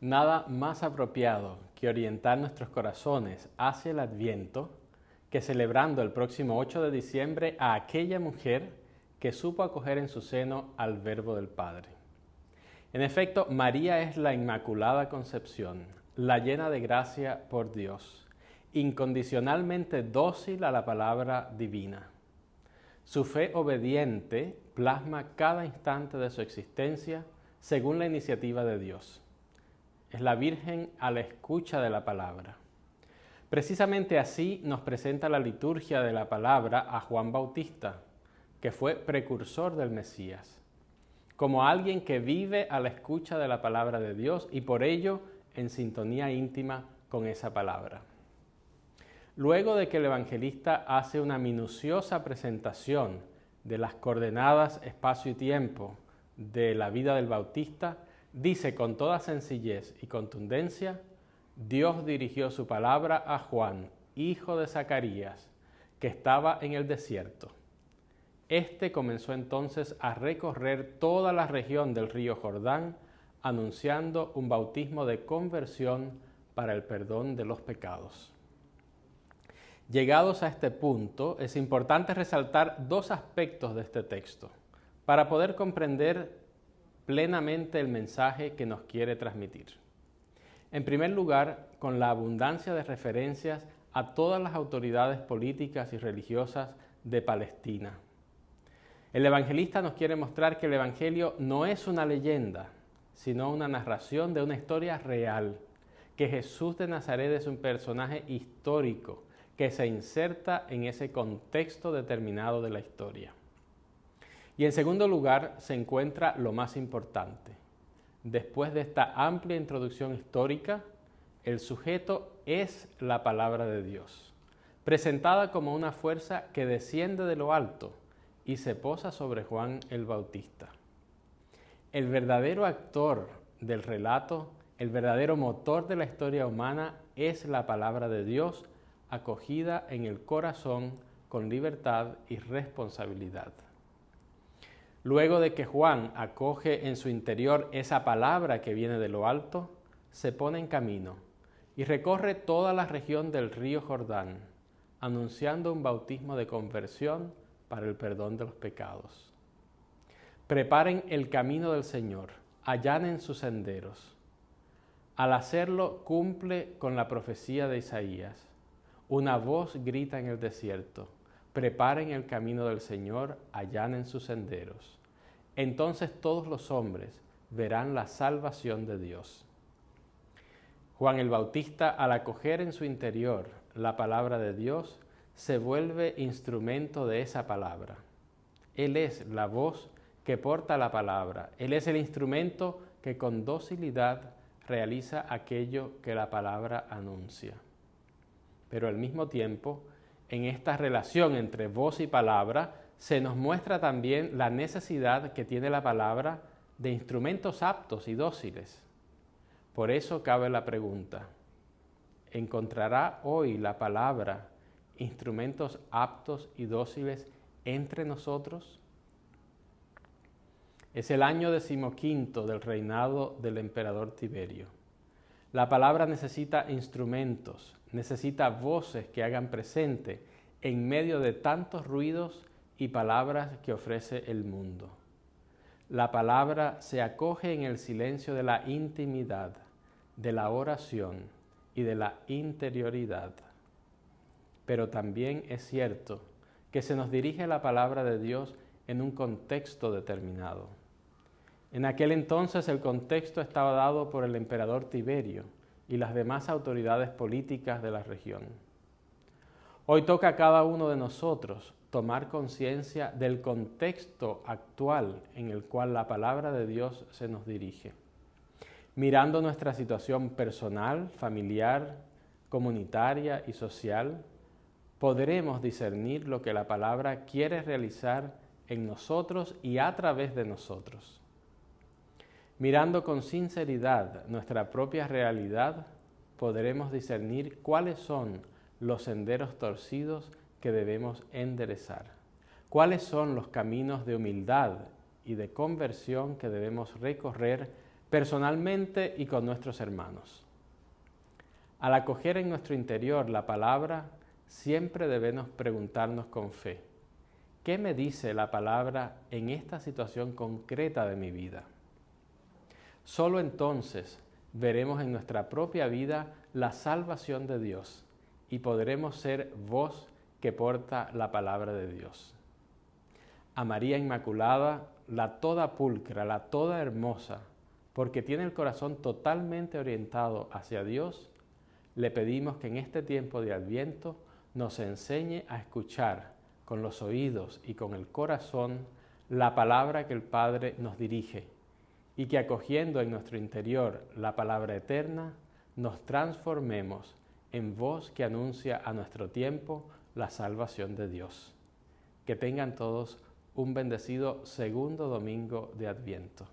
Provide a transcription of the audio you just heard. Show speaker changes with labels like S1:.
S1: Nada más apropiado que orientar nuestros corazones hacia el Adviento que celebrando el próximo 8 de diciembre a aquella mujer que supo acoger en su seno al Verbo del Padre. En efecto, María es la Inmaculada Concepción, la llena de gracia por Dios, incondicionalmente dócil a la palabra divina. Su fe obediente plasma cada instante de su existencia según la iniciativa de Dios. Es la Virgen a la escucha de la palabra. Precisamente así nos presenta la liturgia de la palabra a Juan Bautista, que fue precursor del Mesías, como alguien que vive a la escucha de la palabra de Dios y por ello en sintonía íntima con esa palabra. Luego de que el evangelista hace una minuciosa presentación de las coordenadas espacio y tiempo de la vida del Bautista, dice con toda sencillez y contundencia: Dios dirigió su palabra a Juan, hijo de Zacarías, que estaba en el desierto. Este comenzó entonces a recorrer toda la región del río Jordán, anunciando un bautismo de conversión para el perdón de los pecados. Llegados a este punto, es importante resaltar dos aspectos de este texto para poder comprender plenamente el mensaje que nos quiere transmitir. En primer lugar, con la abundancia de referencias a todas las autoridades políticas y religiosas de Palestina. El evangelista nos quiere mostrar que el Evangelio no es una leyenda, sino una narración de una historia real, que Jesús de Nazaret es un personaje histórico que se inserta en ese contexto determinado de la historia. Y en segundo lugar se encuentra lo más importante. Después de esta amplia introducción histórica, el sujeto es la palabra de Dios, presentada como una fuerza que desciende de lo alto y se posa sobre Juan el Bautista. El verdadero actor del relato, el verdadero motor de la historia humana es la palabra de Dios acogida en el corazón con libertad y responsabilidad. Luego de que Juan acoge en su interior esa palabra que viene de lo alto, se pone en camino y recorre toda la región del río Jordán, anunciando un bautismo de conversión para el perdón de los pecados. Preparen el camino del Señor, allanen sus senderos. Al hacerlo, cumple con la profecía de Isaías. Una voz grita en el desierto: preparen el camino del Señor, allanen sus senderos. Entonces todos los hombres verán la salvación de Dios. Juan el Bautista, al acoger en su interior la palabra de Dios, se vuelve instrumento de esa palabra. Él es la voz que porta la palabra. Él es el instrumento que con docilidad realiza aquello que la palabra anuncia. Pero al mismo tiempo, en esta relación entre voz y palabra, se nos muestra también la necesidad que tiene la palabra de instrumentos aptos y dóciles. Por eso cabe la pregunta: ¿encontrará hoy la palabra instrumentos aptos y dóciles entre nosotros? Es el año 15 del reinado del emperador Tiberio. La palabra necesita instrumentos, necesita voces que hagan presente en medio de tantos ruidos y palabras que ofrece el mundo. La palabra se acoge en el silencio de la intimidad, de la oración y de la interioridad. Pero también es cierto que se nos dirige la palabra de Dios en un contexto determinado. En aquel entonces el contexto estaba dado por el emperador Tiberio y las demás autoridades políticas de la región. Hoy toca a cada uno de nosotros tomar conciencia del contexto actual en el cual la palabra de Dios se nos dirige. Mirando nuestra situación personal, familiar, comunitaria y social, podremos discernir lo que la palabra quiere realizar en nosotros y a través de nosotros. Mirando con sinceridad nuestra propia realidad, podremos discernir cuáles son los senderos torcidos que debemos enderezar, cuáles son los caminos de humildad y de conversión que debemos recorrer personalmente y con nuestros hermanos. Al acoger en nuestro interior la palabra, siempre debemos preguntarnos con fe, ¿qué me dice la palabra en esta situación concreta de mi vida? Solo entonces veremos en nuestra propia vida la salvación de Dios y podremos ser voz que porta la palabra de Dios. A María Inmaculada, la toda pulcra, la toda hermosa, porque tiene el corazón totalmente orientado hacia Dios, le pedimos que en este tiempo de Adviento nos enseñe a escuchar con los oídos y con el corazón la palabra que el Padre nos dirige y que acogiendo en nuestro interior la palabra eterna, nos transformemos en voz que anuncia a nuestro tiempo la salvación de Dios. Que tengan todos un bendecido segundo domingo de Adviento.